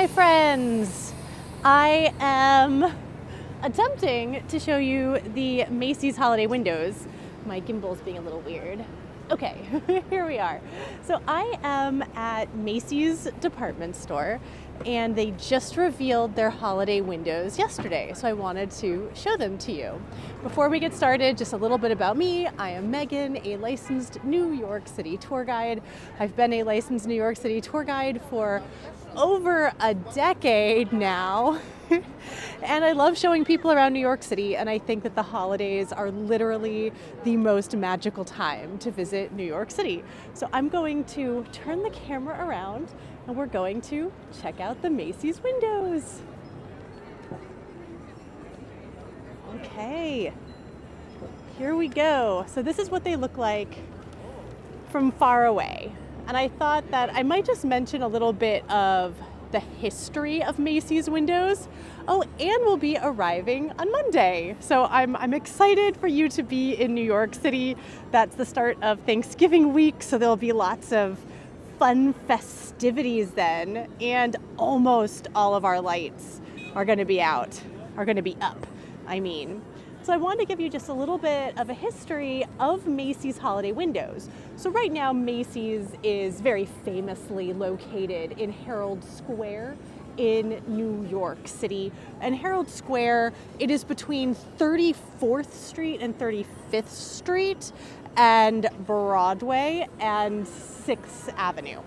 my friends. I am attempting to show you the Macy's holiday windows. My gimbal's being a little weird. Okay, here we are. So I am at Macy's department store, and they just revealed their holiday windows yesterday, so I wanted to show them to you. Before we get started, just a little bit about me. I am Megan, a licensed New York City tour guide. I've been a licensed New York City tour guide for over a decade now. And I love showing people around New York City, and I think that the holidays are literally the most magical time to visit New York City. So I'm going to turn the camera around and we're going to check out the Macy's windows. Okay, here we go. So this is what they look like from far away. And I thought that I might just mention a little bit of the history of Macy's windows. Oh, and we'll be arriving on Monday. So I'm excited for you to be in New York City. That's the start of Thanksgiving week, so there'll be lots of fun festivities then. And almost all of our lights are gonna be up, So I wanted to give you just a little bit of a history of Macy's holiday windows. So right now, Macy's is very famously located in Herald Square in New York City. And Herald Square, it is between 34th Street and 35th Street and Broadway and 6th Avenue.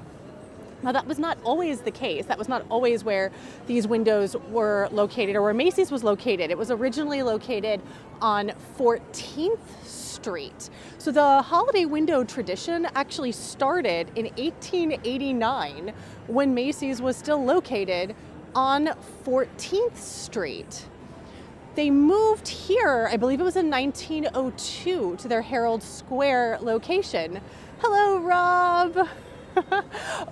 Now, that was not always the case. That was not always where these windows were located or where Macy's was located. It was originally located on 14th Street. So the holiday window tradition actually started in 1889 when Macy's was still located on 14th Street. They moved here, I believe it was in 1902, to their Herald Square location. Hello, Rob.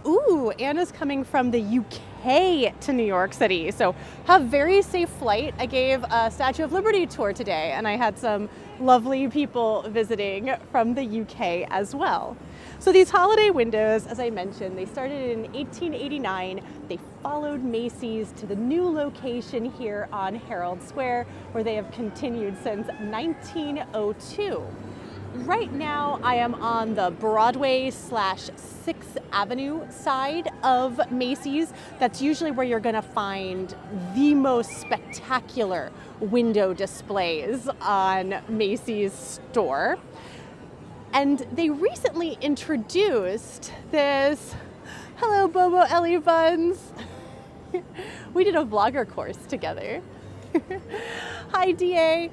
Ooh, Anna's coming from the UK to New York City, so have very safe flight. I gave a Statue of Liberty tour today, and I had some lovely people visiting from the UK as well. So these holiday windows, as I mentioned, they started in 1889. They followed Macy's to the new location here on Herald Square, where they have continued since 1902. Right now, I am on the Broadway/6th Avenue side of Macy's. That's usually where you're gonna find the most spectacular window displays on Macy's store. And they recently introduced this, hello Bobo Ellie Buns. We did a vlogger course together. Hi, DA.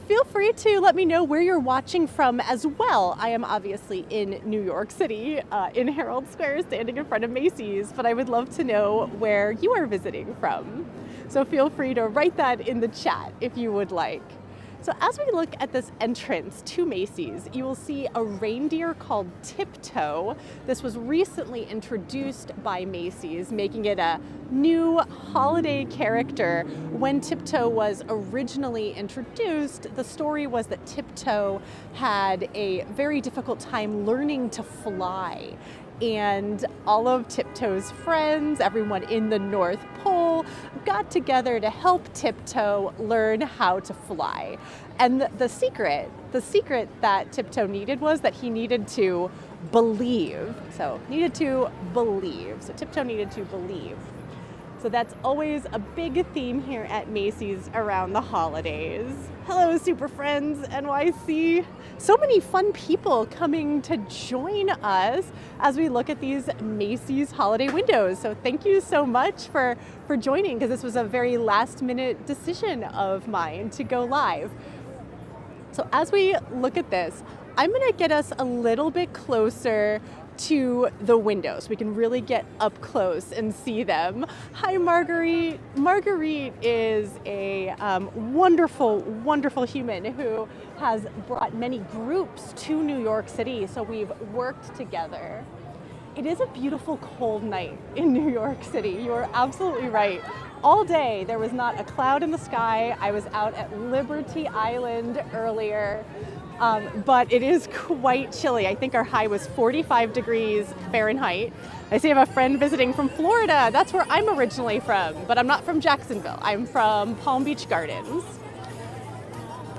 Feel free to let me know where you're watching from as well. I am obviously in New York City, in Herald Square, standing in front of Macy's, but I would love to know where you are visiting from. So feel free to write that in the chat if you would like. So as we look at this entrance to Macy's, you will see a reindeer called Tiptoe. This was recently introduced by Macy's, making it a new holiday character. When Tiptoe was originally introduced, the story was that Tiptoe had a very difficult time learning to fly. And all of Tiptoe's friends, everyone in the North Pole, got together to help Tiptoe learn how to fly. And the secret that Tiptoe needed was that he needed to believe. So Tiptoe needed to believe. So that's always a big theme here at Macy's around the holidays. Hello, Super Friends NYC. So many fun people coming to join us as we look at these Macy's holiday windows. So thank you so much for joining, because this was a very last minute decision of mine to go live. So as we look at this, I'm gonna get us a little bit closer to the windows. We can really get up close and see them. Hi, Marguerite. Marguerite is a wonderful, wonderful human who has brought many groups to New York City, so we've worked together. It is a beautiful cold night in New York City. You are absolutely right. All day, there was not a cloud in the sky. I was out at Liberty Island earlier. but it is quite chilly. I think our high was 45 degrees Fahrenheit. I see I have a friend visiting from Florida. That's where I'm originally from, but I'm not from Jacksonville. I'm from Palm Beach Gardens.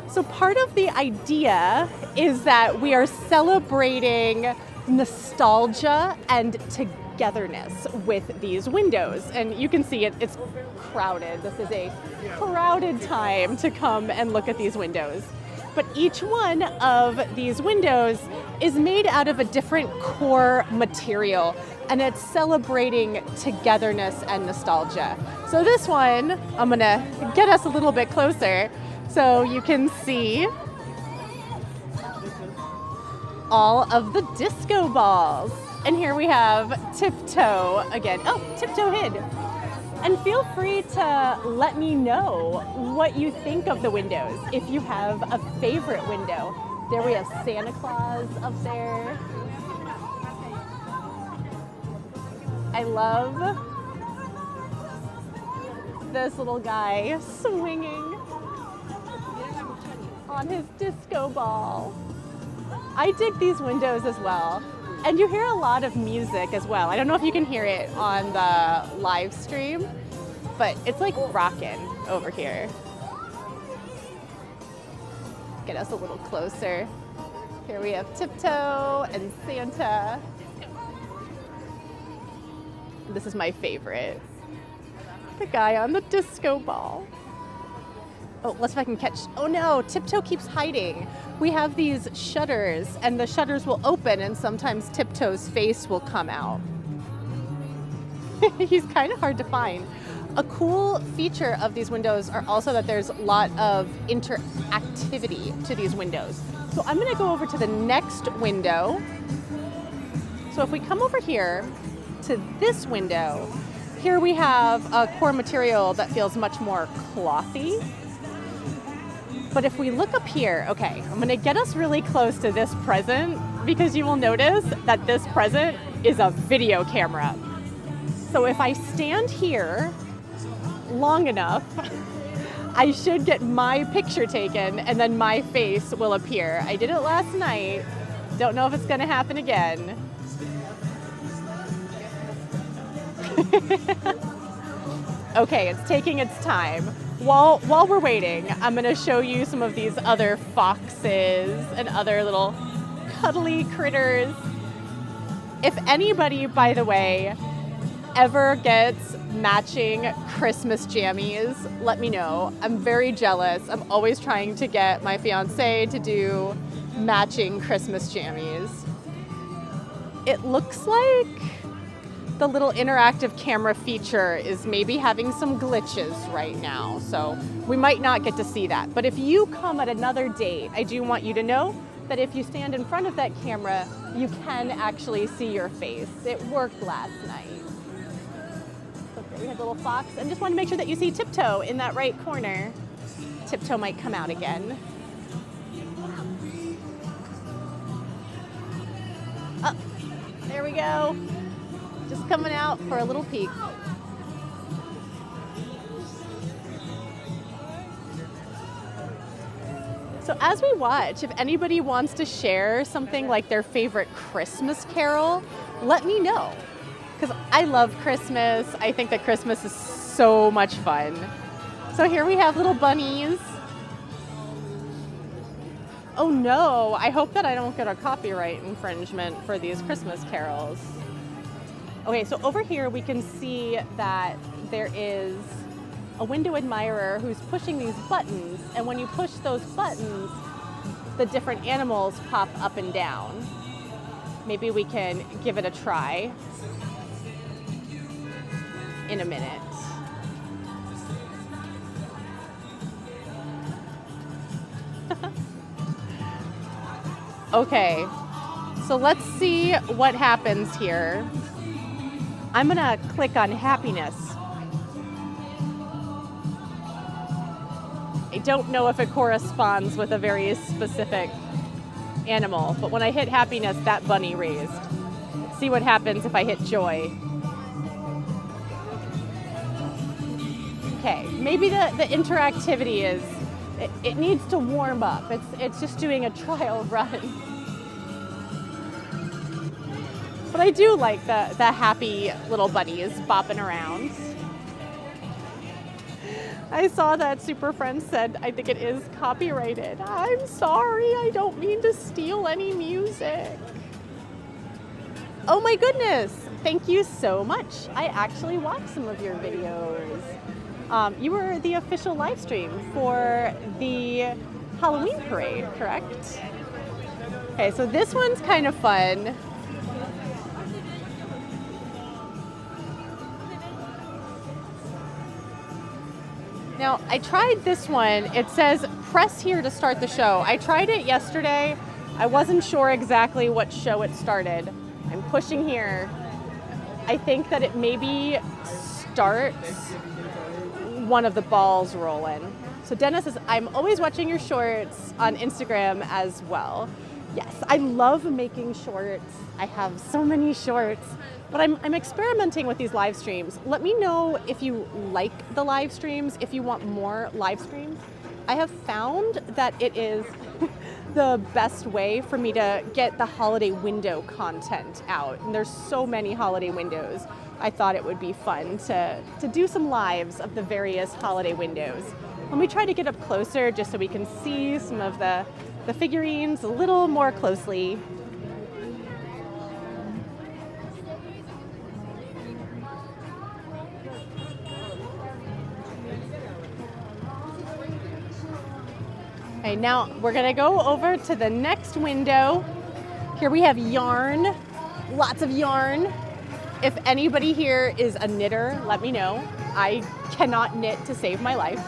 So part of the idea is that we are celebrating nostalgia and togetherness with these windows. And you can see it's crowded. This is a crowded time to come and look at these windows. But each one of these windows is made out of a different core material, and it's celebrating togetherness and nostalgia. So this one, I'm gonna get us a little bit closer so you can see all of the disco balls. And here we have Tiptoe again. Oh, Tiptoe hid. And feel free to let me know what you think of the windows, if you have a favorite window. There we have Santa Claus up there. I love this little guy swinging on his disco ball. I dig these windows as well. And you hear a lot of music as well. I don't know if you can hear it on the live stream, but it's like rocking over here. Get us a little closer. Here we have Tiptoe and Santa. This is my favorite. The guy on the disco ball. Oh, let's see if I can catch. Oh no, Tiptoe keeps hiding. We have these shutters, and the shutters will open, and sometimes Tiptoe's face will come out. He's kind of hard to find. A cool feature of these windows are also that there's a lot of interactivity to these windows. So I'm gonna go over to the next window. So if we come over here to this window, here we have a core material that feels much more clothy. But if we look up here, okay, I'm gonna get us really close to this present because you will notice that this present is a video camera. So if I stand here long enough, I should get my picture taken and then my face will appear. I did it last night. Don't know if it's gonna happen again. Okay, it's taking its time. While we're waiting, I'm gonna show you some of these other foxes and other little cuddly critters. If anybody, by the way, ever gets matching Christmas jammies, let me know. I'm very jealous. I'm always trying to get my fiance to do matching Christmas jammies. It looks like the little interactive camera feature is maybe having some glitches right now, so we might not get to see that. But if you come at another date, I do want you to know that if you stand in front of that camera, you can actually see your face. It worked last night. So there we have a little fox, and just want to make sure that you see Tiptoe in that right corner. Tiptoe might come out again. Oh, there we go. Just coming out for a little peek. So as we watch, if anybody wants to share something like their favorite Christmas carol, let me know. Because I love Christmas. I think that Christmas is so much fun. So here we have little bunnies. Oh no, I hope that I don't get a copyright infringement for these Christmas carols. Okay, so over here we can see that there is a window admirer who's pushing these buttons, and when you push those buttons, the different animals pop up and down. Maybe we can give it a try in a minute. Okay, so let's see what happens here. I'm gonna click on happiness. I don't know if it corresponds with a very specific animal, but when I hit happiness, that bunny raised. Let's see what happens if I hit joy. Okay, maybe the interactivity is It needs to warm up. It's just doing a trial run. But I do like the happy little bunnies bopping around. I saw that Super Friends said, I think it is copyrighted. I'm sorry, I don't mean to steal any music. Oh my goodness, thank you so much. I actually watched some of your videos. You were the official live stream for the Halloween parade, correct? Okay, so this one's kind of fun. Now, I tried this one. It says, press here to start the show. I tried it yesterday. I wasn't sure exactly what show it started. I'm pushing here. I think that it maybe starts one of the balls rolling. So Dennis says, I'm always watching your shorts on Instagram as well. Yes, I love making shorts. I have so many shorts, but I'm experimenting with these live streams. Let me know if you like the live streams, if you want more live streams. I have found that it is the best way for me to get the holiday window content out. And there's so many holiday windows. I thought it would be fun to do some lives of the various holiday windows. Let me try to get up closer just so we can see some of the figurines a little more closely. Okay, now we're gonna go over to the next window. Here we have yarn, lots of yarn. If anybody here is a knitter, let me know. I cannot knit to save my life.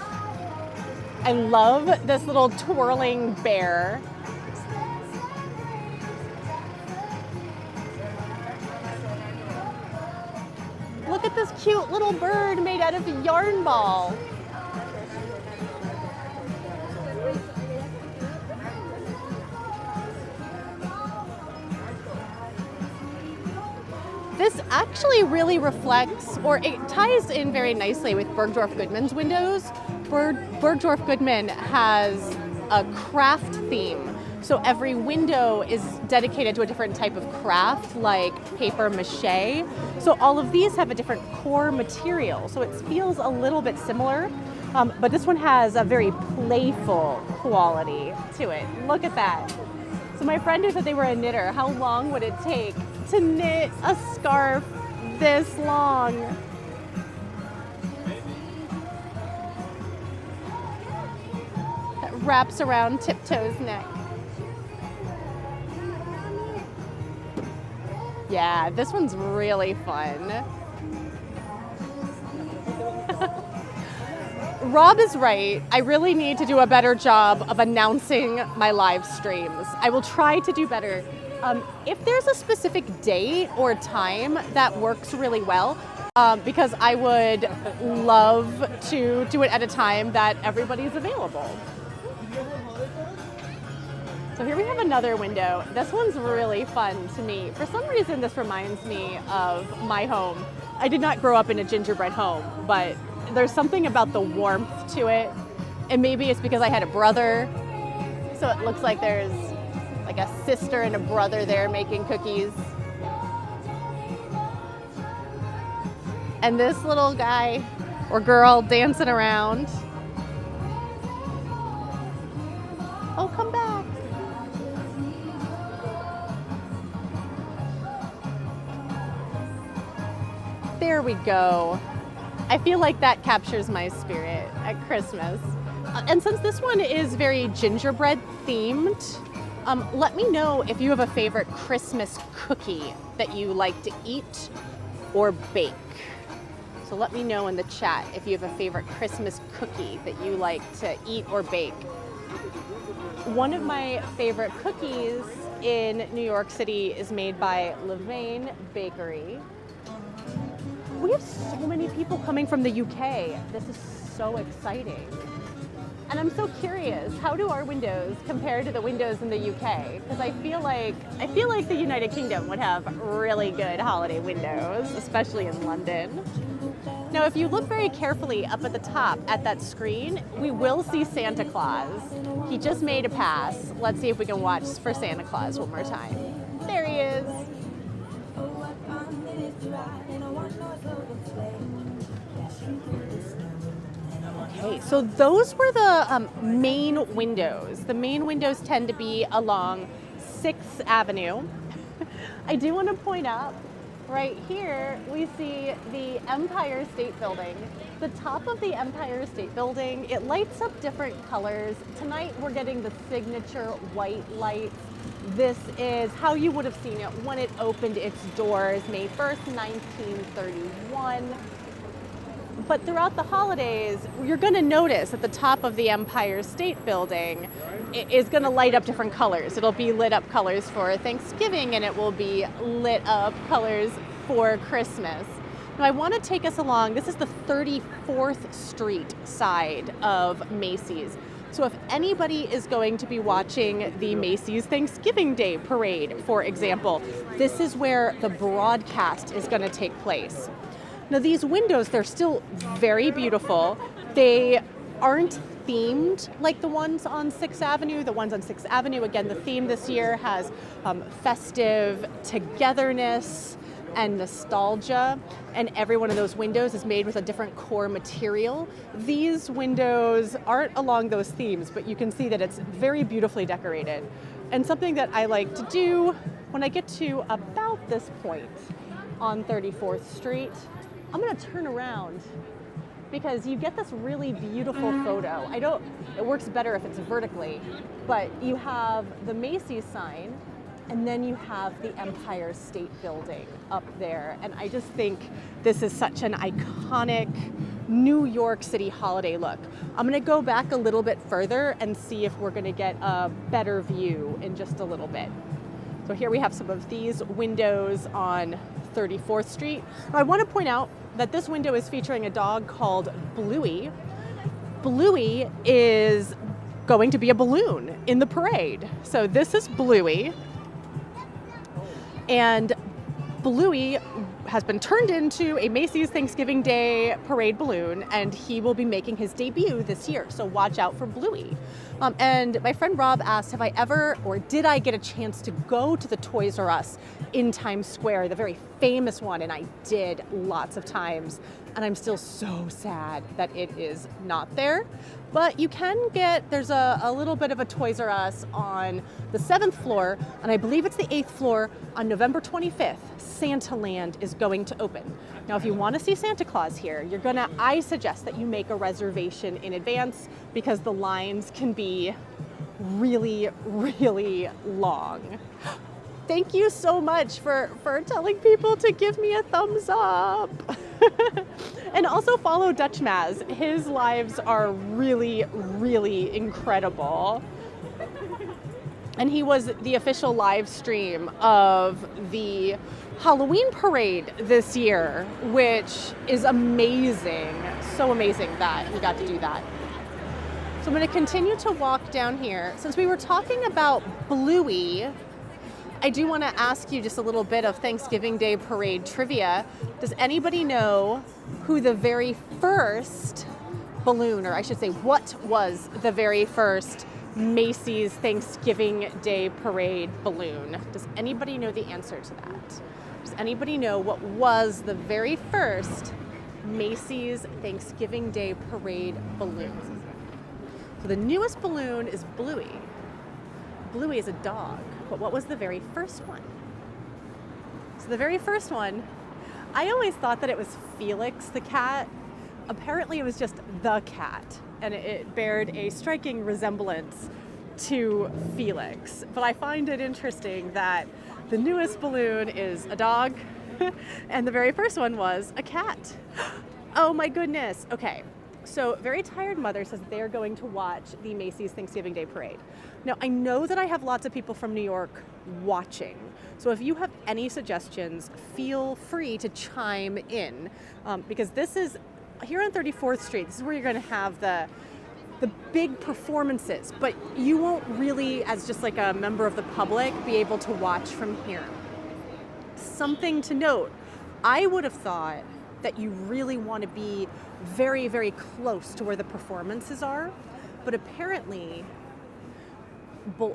I love this little twirling bear. Look at this cute little bird made out of a yarn ball. This actually really reflects, or it ties in very nicely with Bergdorf Goodman's windows. Bergdorf Goodman has a craft theme. So every window is dedicated to a different type of craft, like paper mache. So all of these have a different core material. So it feels a little bit similar, but this one has a very playful quality to it. Look at that. So my friend who said they were a knitter, how long would it take to knit a scarf this long? That wraps around Tiptoe's neck. Yeah, this one's really fun. Rob is right. I really need to do a better job of announcing my live streams. I will try to do better. If there's a specific date or time that works really well, because I would love to do it at a time that everybody's available. So here we have another window. This one's really fun to me. For some reason, this reminds me of my home. I did not grow up in a gingerbread home, but there's something about the warmth to it. And maybe it's because I had a brother. So it looks like there's like a sister and a brother there making cookies. And this little guy or girl dancing around. Oh, come back. There we go. I feel like that captures my spirit at Christmas. And since this one is very gingerbread themed, let me know if you have a favorite Christmas cookie that you like to eat or bake. So let me know in the chat if you have a favorite Christmas cookie that you like to eat or bake. One of my favorite cookies in New York City is made by Levain Bakery. We have so many people coming from the UK. This is so exciting. And I'm so curious, how do our windows compare to the windows in the UK? Because I feel like the United Kingdom would have really good holiday windows, especially in London. Now, if you look very carefully up at the top at that screen, we will see Santa Claus. He just made a pass. Let's see if we can watch for Santa Claus one more time. There he is. Okay, so those were the main windows. The main windows tend to be along 6th Avenue. I do want to point out, right here, we see the Empire State Building. The top of the Empire State Building, it lights up different colors. Tonight we're getting the signature white lights. This is how you would have seen it when it opened its doors May 1st, 1931. But throughout the holidays, you're going to notice at the top of the Empire State Building, it is going to light up different colors. It'll be lit up colors for Thanksgiving, and it will be lit up colors for Christmas. Now, I want to take us along. This is the 34th Street side of Macy's. So if anybody is going to be watching the Macy's Thanksgiving Day Parade, for example, this is where the broadcast is going to take place. Now these windows, they're still very beautiful. They aren't themed like the ones on 6th Avenue. The ones on 6th Avenue, again, the theme this year has festive togetherness and nostalgia, and every one of those windows is made with a different core material. These windows aren't along those themes, but you can see that it's very beautifully decorated. And something that I like to do when I get to about this point on 34th Street, I'm gonna turn around because you get this really beautiful photo. It works better if it's vertically, but you have the Macy's sign and then you have the Empire State Building up there. And I just think this is such an iconic New York City holiday look. I'm gonna go back a little bit further and see if we're gonna get a better view in just a little bit. So here we have some of these windows on 34th Street. I want to point out that this window is featuring a dog called Bluey. Bluey is going to be a balloon in the parade. So this is Bluey. And Bluey has been turned into a Macy's Thanksgiving Day parade balloon, and he will be making his debut this year. So watch out for Bluey. And my friend Rob asked, have I ever, or did I get a chance to go to the Toys R Us in Times Square, the very famous one? And I did lots of times. And I'm still so sad that it is not there. But you can get, there's a little bit of a Toys R Us on the 7th floor, and I believe it's the 8th floor. On November 25th, Santaland is going to open. Now, if you want to see Santa Claus here, I suggest that you make a reservation in advance because the lines can be really, really long. Thank you so much for telling people to give me a thumbs up. And also follow Dutch Maz. His lives are really, really incredible. And he was the official live stream of the Halloween parade this year, which is amazing. So amazing that he got to do that. So I'm going to continue to walk down here. Since we were talking about Bluey, I do want to ask you just a little bit of Thanksgiving Day parade trivia. Does anybody know who the very first balloon, or I should say, what was the very first Macy's Thanksgiving Day parade balloon? Does anybody know the answer to that? Does anybody know what was the very first Macy's Thanksgiving Day parade balloon? So the newest balloon is Bluey. Bluey is a dog, but what was the very first one? So the very first one, I always thought that it was Felix the cat. Apparently it was just the cat, and it bared a striking resemblance to Felix. But I find it interesting that the newest balloon is a dog, and the very first one was a cat. Oh my goodness. Okay. So Very Tired Mother says they're going to watch the Macy's Thanksgiving Day Parade. Now, I know that I have lots of people from New York watching. So if you have any suggestions, feel free to chime in. Because this is, here on 34th Street, this is where you're going to have the the big performances, but you won't really, as just like a member of the public, be able to watch from here. Something to note, I would have thought that you really want to be very, very close to where the performances are, but apparently,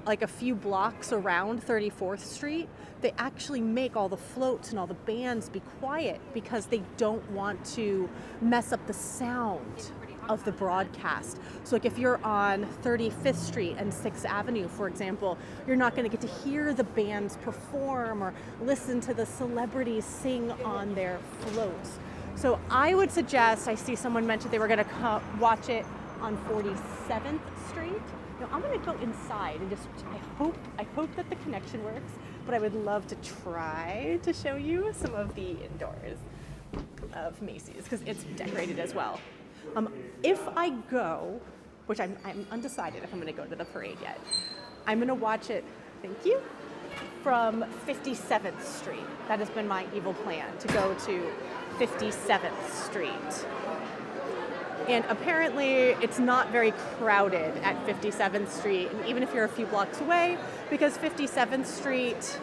like a few blocks around 34th Street, they actually make all the floats and all the bands be quiet because they don't want to mess up the sound of the broadcast. So like if you're on 35th Street and 6th Avenue, for example, you're not going to get to hear the bands perform or listen to the celebrities sing on their floats. So I would suggest, I see someone mentioned they were going to watch it on 47th Street. Now I'm going to go inside and just, I hope that the connection works, but I would love to try to show you some of the indoors of Macy's because it's decorated as well. If I go, which I'm undecided if I'm going to go to the parade yet, I'm going to watch it, thank you, from 57th Street. That has been my evil plan, to go to 57th Street. And apparently it's not very crowded at 57th Street, and even if you're a few blocks away, because 57th Street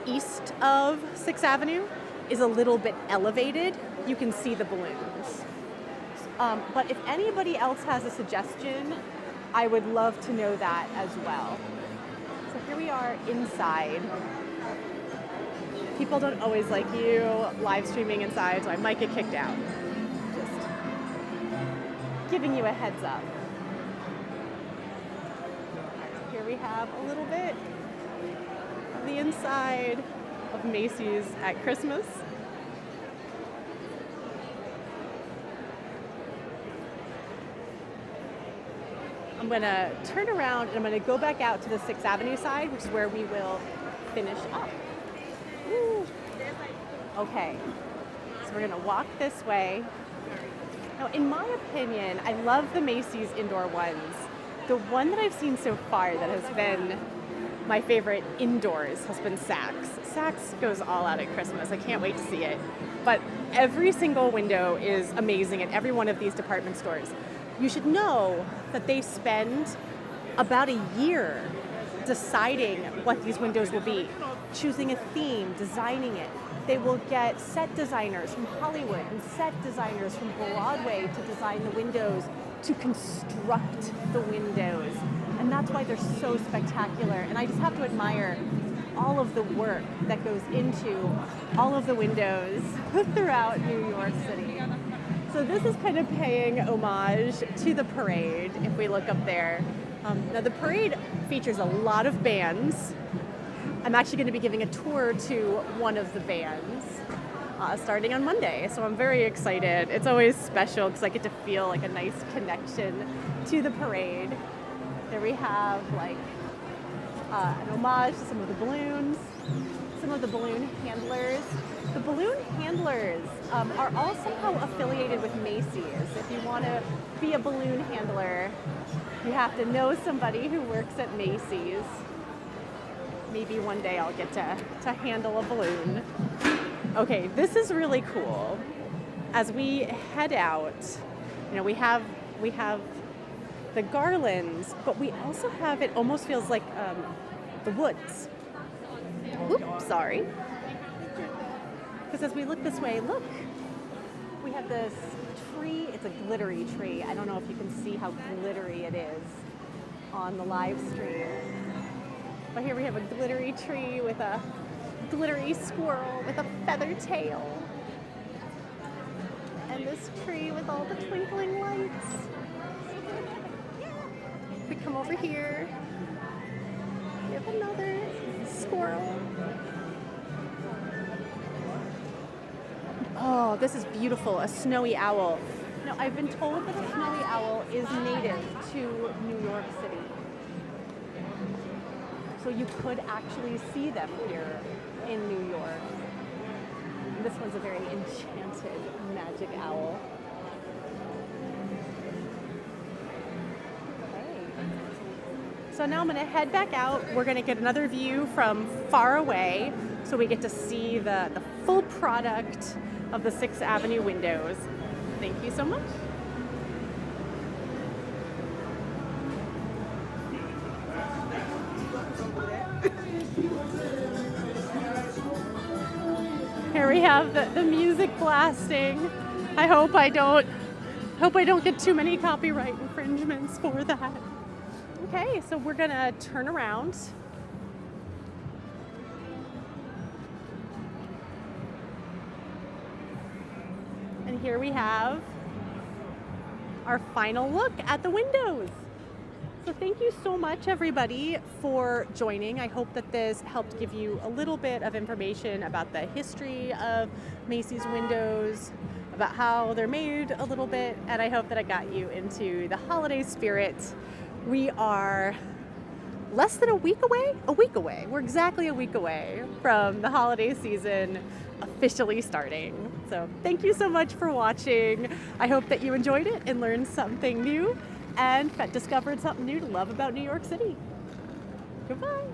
east of 6th Avenue is a little bit elevated, you can see the balloons. But if anybody else has a suggestion, I would love to know that as well. So here we are inside. People don't always like you live streaming inside, so I might get kicked out. Just giving you a heads up. So here we have a little bit of the inside of Macy's at Christmas. I'm going to turn around and I'm going to go back out to the 6th Avenue side, which is where we will finish up. Woo. Okay, so we're going to walk this way. Now, in my opinion, I love the Macy's indoor ones. The one that I've seen so far that has been my favorite indoors has been Saks. Saks goes all out at Christmas. I can't wait to see it. But every single window is amazing at every one of these department stores. You should know that they spend about a year deciding what these windows will be, choosing a theme, designing it. They will get set designers from Hollywood and set designers from Broadway to design the windows, to construct the windows. And that's why they're so spectacular. And I just have to admire all of the work that goes into all of the windows throughout New York City. So this is kind of paying homage to the parade, if we look up there. Now the parade features a lot of bands. I'm actually going to be giving a tour to one of the bands starting on Monday, so I'm very excited. It's always special because I get to feel like a nice connection to the parade. There we have like an homage to some of the balloons, some of the balloon handlers. The balloon handlers are all somehow affiliated with Macy's. If you want to be a balloon handler, you have to know somebody who works at Macy's. Maybe one day I'll get to handle a balloon. Okay, this is really cool. As we head out, you know, we have the garlands, but we also have, it almost feels like the woods. Oops, sorry. Because as we look this way, look, we have this tree. It's a glittery tree. I don't know if you can see how glittery it is on the live stream. But here we have a glittery tree with a glittery squirrel with a feather tail. And this tree with all the twinkling lights. If we come over here, we have another squirrel. Oh, this is beautiful, a snowy owl. Now, I've been told that a snowy owl is native to New York City. So you could actually see them here in New York. And this one's a very enchanted magic owl. Okay. So now I'm going to head back out. We're going to get another view from far away so we get to see the full product of the 6th Avenue windows. Thank you so much. have the music blasting. I hope I don't get too many copyright infringements for that. Okay, so we're gonna turn around. And here we have our final look at the windows. So thank you so much, everybody, for joining. I hope that this helped give you a little bit of information about the history of Macy's windows, about how they're made a little bit, and I hope that I got you into the holiday spirit. We are less than a week away. We're exactly a week away from the holiday season officially starting. So thank you so much for watching. I hope that you enjoyed it and learned something new and discovered something new to love about New York City. Goodbye.